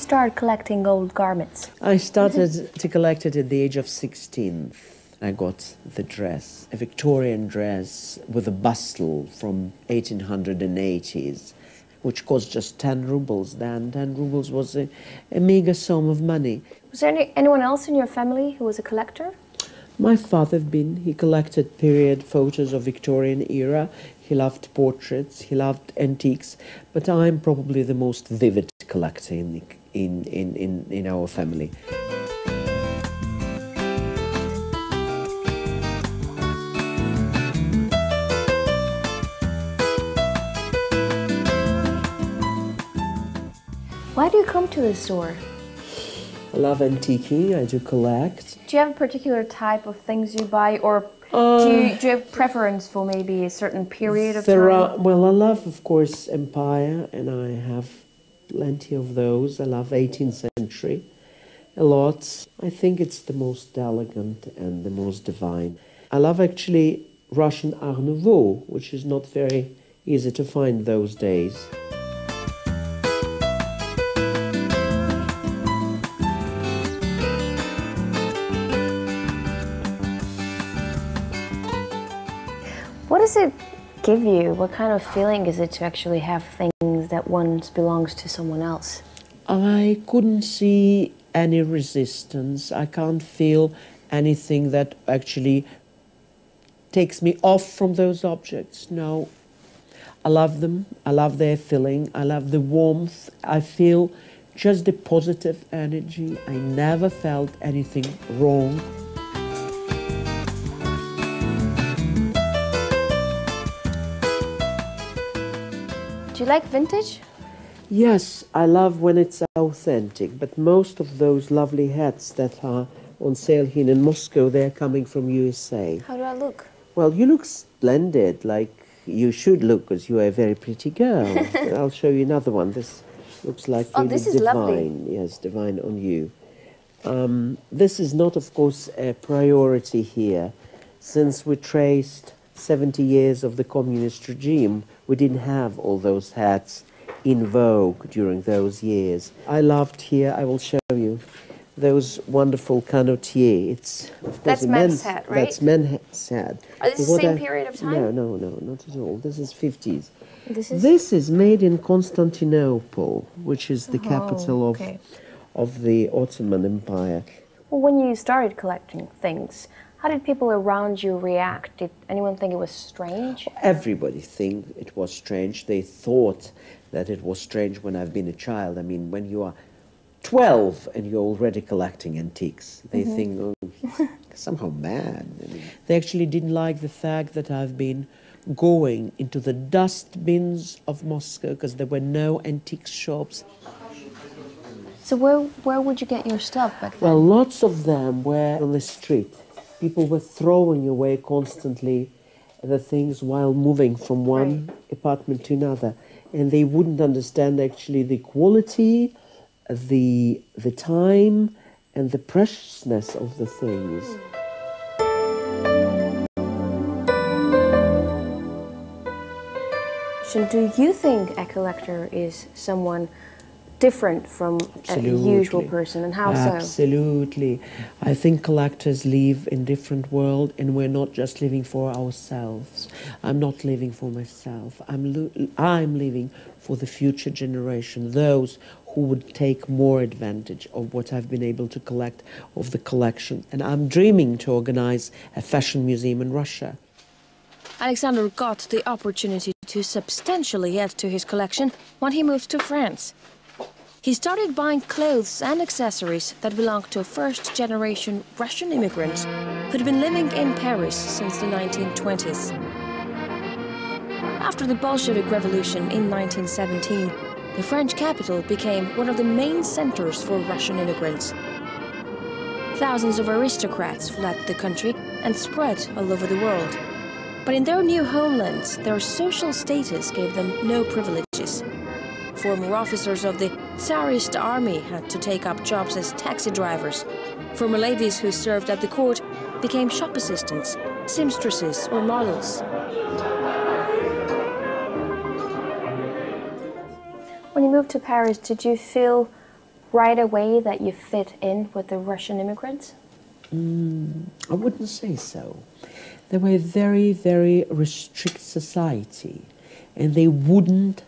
start collecting old garments? I started to collect it at the age of 16. I got the dress, a Victorian dress with a bustle from 1880s, which cost just 10 rubles then. 10 rubles was a meager sum of money. Was there anyone else in your family who was a collector? My father he collected period photos of Victorian era. He loved portraits, he loved antiques, but I'm probably the most vivid collector in our family. Why do you come to the store? I love antiquing, I do collect. Do you have a particular type of things you buy, or do you have preference for maybe a certain period of time? Well, I love, of course, Empire, and I have plenty of those. I love 18th century a lot. I think it's the most elegant and the most divine. I love actually Russian Art Nouveau, which is not very easy to find those days. What does it give you? What kind of feeling is it to actually have things that once belongs to someone else? I couldn't see any resistance. I can't feel anything that actually takes me off from those objects. No, I love them. I love their feeling. I love the warmth. I feel just the positive energy. I never felt anything wrong. Do you like vintage? Yes, I love when it's authentic, but most of those lovely hats that are on sale here in Moscow, they're coming from USA. How do I look? Well, you look splendid, like you should look, because you are a very pretty girl. I'll show you another one. This looks like really this is divine. lovely. Yes, divine on you. This is not, of course, a priority here. Since we traced 70 years of the communist regime, we didn't have all those hats in vogue during those years. I loved here, I will show you, those wonderful canotiers. It's, of course, that's men's hat, right? That's men's hat. Are this the same period of time? No, not at all. This is 50s. This is made in Constantinople, which is the capital of the Ottoman Empire. Well, when you started collecting things, how did people around you react? Did anyone think it was strange? Everybody think it was strange. They thought that it was strange when I've been a child. I mean, when you are 12 and you're already collecting antiques, they think, oh, somehow mad. I mean, they actually didn't like the fact that I've been going into the dust bins of Moscow because there were no antique shops. So where would you get your stuff back then? Well, lots of them were on the street. People were throwing away constantly the things while moving from one apartment to another. And they wouldn't understand actually the quality, the time, and the preciousness of the things. So do you think a collector is someone different from a usual person, and how so? Absolutely. I think collectors live in different world, and we're not just living for ourselves. I'm not living for myself. I'm living for the future generation, those who would take more advantage of what I've been able to collect of the collection. And I'm dreaming to organize a fashion museum in Russia. Alexander got the opportunity to substantially add to his collection when he moved to France. He started buying clothes and accessories that belonged to first-generation Russian immigrants who'd been living in Paris since the 1920s. After the Bolshevik Revolution in 1917, the French capital became one of the main centers for Russian immigrants. Thousands of aristocrats fled the country and spread all over the world. But in their new homelands, their social status gave them no privileges. Former officers of the Tsarist army had to take up jobs as taxi drivers. Former ladies who served at the court became shop assistants, seamstresses or models. When you moved to Paris, did you feel right away that you fit in with the Russian immigrants? I wouldn't say so. They were a very, very restrict society, and they wouldn't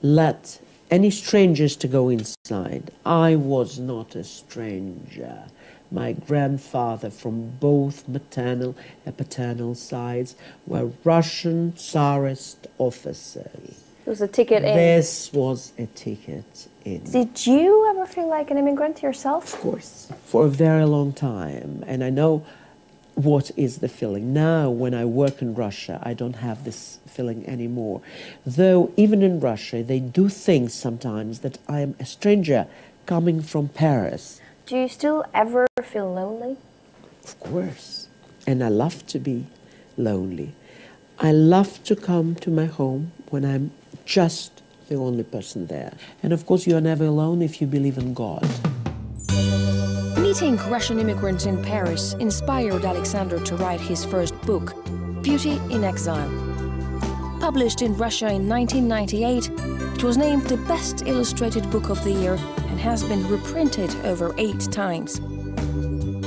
let any strangers to go inside. I was not a stranger. My grandfather from both maternal and paternal sides were Russian Tsarist officers. It was a ticket in. This was a ticket in. Did you ever feel like an immigrant yourself? Of course, for a very long time. And I know what is the feeling. Now, when I work in Russia, I don't have this feeling anymore. Though, even in Russia, they do think sometimes that I am a stranger coming from Paris. Do you still ever feel lonely? Of course. And I love to be lonely. I love to come to my home when I'm just the only person there. And of course, you are never alone if you believe in God. Meeting Russian immigrants in Paris inspired Alexander to write his first book, Beauty in Exile. Published in Russia in 1998, it was named the best illustrated book of the year and has been reprinted over 8 times.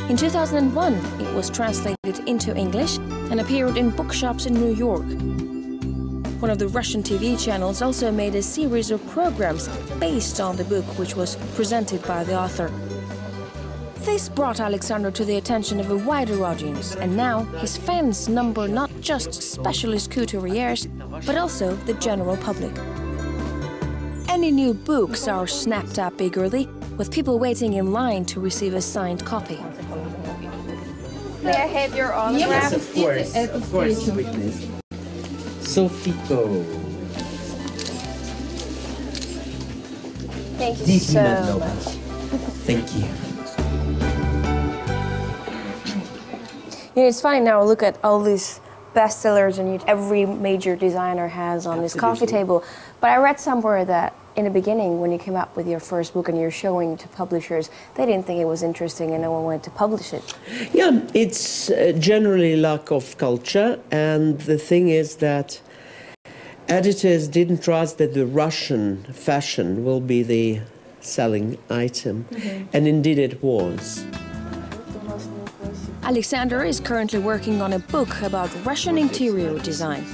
In 2001, it was translated into English and appeared in bookshops in New York. One of the Russian TV channels also made a series of programs based on the book, which was presented by the author. This brought Alexander to the attention of a wider audience, and now his fans number not just specialist couturiers, but also the general public. Any new books are snapped up eagerly, with people waiting in line to receive a signed copy. May I have your autograph? Yes, of course, witness. Sofiko. Thank you so much. Thank you. You know, it's funny now, look at all these bestsellers and every major designer has on his coffee table. But I read somewhere that in the beginning, when you came up with your first book and you're showing to publishers, they didn't think it was interesting and no one wanted to publish it. Yeah, it's generally lack of culture, and the thing is that editors didn't trust that the Russian fashion will be the selling item, and indeed it was. Alexander is currently working on a book about Russian interior design.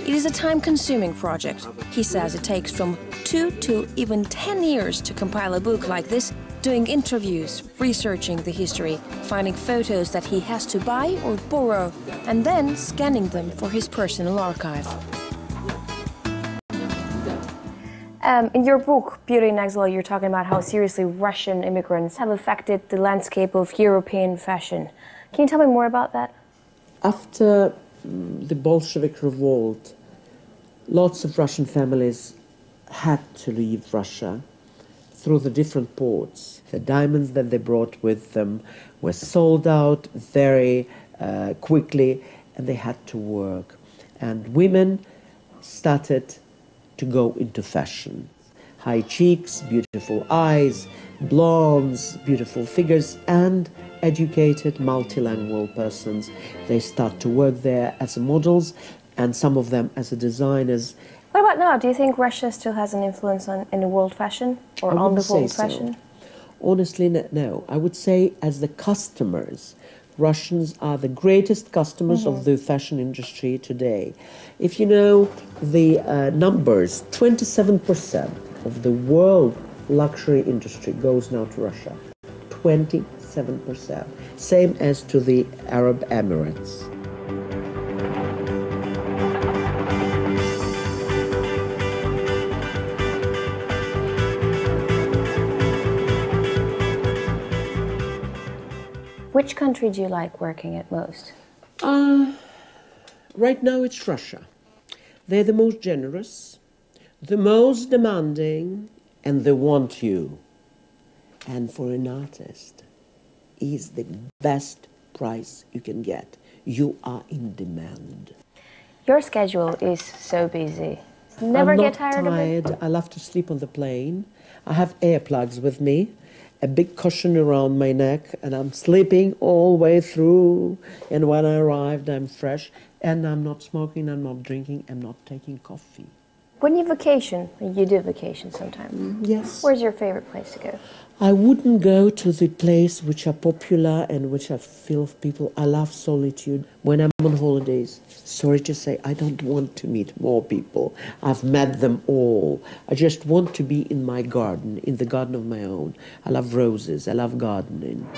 It is a time-consuming project. He says it takes from 2 to even 10 years to compile a book like this, doing interviews, researching the history, finding photos that he has to buy or borrow, and then scanning them for his personal archive. In your book, Beauty in Exile, you're talking about how seriously Russian immigrants have affected the landscape of European fashion. Can you tell me more about that? After the Bolshevik revolt, lots of Russian families had to leave Russia through the different ports. The diamonds that they brought with them were sold out very quickly, and they had to work. And women started to go into fashion. High cheeks, beautiful eyes, blondes, beautiful figures, and educated multilingual persons. They start to work there as models, and some of them as designers. What about now? Do you think Russia still has an influence in the world fashion or on the world fashion? Honestly, no. I would say as the customers, Russians are the greatest customers of the fashion industry today. If you know the numbers, 27% of the world luxury industry goes now to Russia. 27%. Same as to the Arab Emirates. Which country do you like working at most? Right now it's Russia. They're the most generous, the most demanding, and they want you. And for an artist, is the best price you can get. You are in demand. Your schedule is so busy. Never get tired of it? I love to sleep on the plane. I have earplugs with me, a big cushion around my neck, and I'm sleeping all the way through. And when I arrived, I'm fresh, and I'm not smoking, I'm not drinking, I'm not taking coffee. When you vacation, you do vacation sometimes. Yes. Where's your favorite place to go? I wouldn't go to the place which are popular and which are full of people. I love solitude. When I'm on holidays, sorry to say, I don't want to meet more people. I've met them all. I just want to be in my garden, in the garden of my own. I love roses. I love gardening.